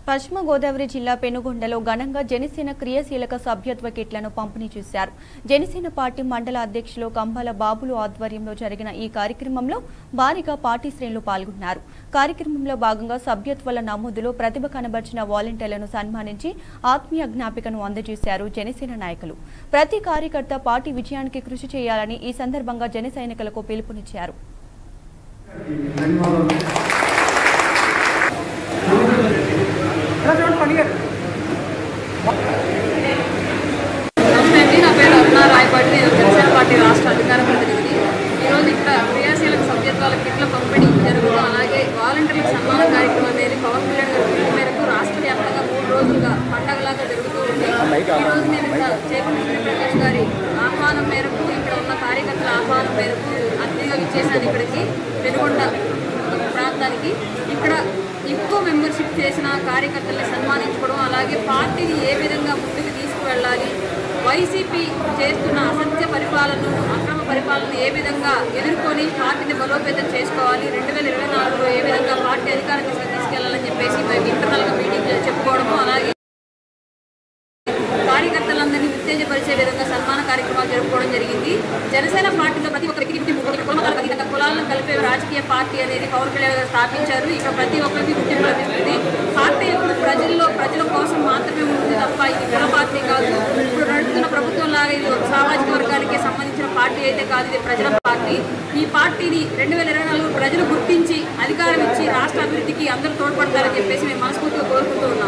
పశ్చిమ గోదావరి జిల్లా పెనుగొండలో ఘనంగా జనసేన క్రియాశీలక సభ్యత్వ కిట్లను పంపిణీ చేశారు. జనసేన పార్టీ మండల అధ్యక్షులు కంబాల బాబులు ఆధ్వర్యంలో జరిగిన ఈ కార్యక్రమంలో భారీగా పార్టీ శ్రేణులు పాల్గొన్నారు. కార్యక్రమంలో భాగంగా సభ్యత్వాల నమోదులో ప్రతిభ కనబర్చిన వాలంటీర్లను సన్మానించి ఆత్మీయ జ్ఞాపికను అందజేశారు జనసేన నాయకులు. ప్రతి కార్యకర్త పార్టీ విజయానికి కృషి చేయాలని ఈ సందర్భంగా జన సైనికులకు పిలుపునిచ్చారు. నా పేరు అరుణ రాయపాటి. నేను జనసేన పార్టీ రాష్ట్ర అధికార ప్రతినిధి. ఈరోజు ఇక్కడ క్రియాశీలక సభ్యత్వాల కిట్ల పంపిణీ జరుగుతూ అలాగే వాలంటీర్లకు సన్మాన కార్యక్రమం అనేది పవన్ కళ్యాణ్ గారి పిలుపు మేరకు రాష్ట్ర వ్యాప్తంగా 3 రోజులుగా పండగలాగా జరుగుతూ ఉంది. ఈరోజు నేను ఇక్కడ చేపల్లి శ్రీప్రకాష్ గారి ఆహ్వానం మేరకు ఇక్కడ ఉన్న కార్యకర్తల ఆహ్వానం మేరకు అతిథిగా విచ్చేసాను ఇక్కడికి పెనుగొండ ప్రాంతానికి. ఇక్కడ ఎక్కువ మెంబర్షిప్ చేసిన కార్యకర్తల్ని సన్మానించుకోవడం అలాగే పార్టీని ఏ విధంగా ముందుకు తీసుకువెళ్ళాలి, వైసీపీ చేస్తున్న అసత్య పరిపాలనను అక్రమ పరిపాలన ఏ విధంగా ఎదుర్కొని పార్టీని బలోపేతం చేసుకోవాలి, 2024లో ఏ విధంగా పార్టీ అధికారానికి తీసుకెళ్లాలని చెప్పేసి మేము ఇంటర్నల్గా మీటింగ్ చెప్పుకోవడము అలాగే కార్యకర్తలందరినీ ఉత్తేజపరిచే విధంగా సన్మాన కార్యక్రమాలు జరుపుకోవడం జరిగింది. జనసేన పార్టీలో ప్రతి ఒక్కరికి కులాలను కలిపే రాజకీయ పార్టీ అనేది పవన్ కళ్యాణ్ గారు స్థాపించారు. ఇక్కడ ప్రతి ఒక్కరికి గుర్తింపు లభిస్తుంది. పార్టీ ఎప్పుడు ప్రజల కోసం మాత్రమే ఉంటుంది తప్ప ఇది కుల పార్టీ కాదు. ఇప్పుడు నడుస్తున్న ప్రభుత్వం లాగా ఇది ఒక సామాజిక వర్గానికి సంబంధించిన పార్టీ అయితే కాదు, ఇది ప్రజల పార్టీ. ఈ పార్టీని 2024 ప్రజలు గుర్తించి అధికారం ఇచ్చి రాష్ట్ర అభివృద్ధికి అందరూ తోడ్పడతారని చెప్పేసి మేము మనస్ఫూర్తిగా కోరుకుంటూ ఉన్నాం.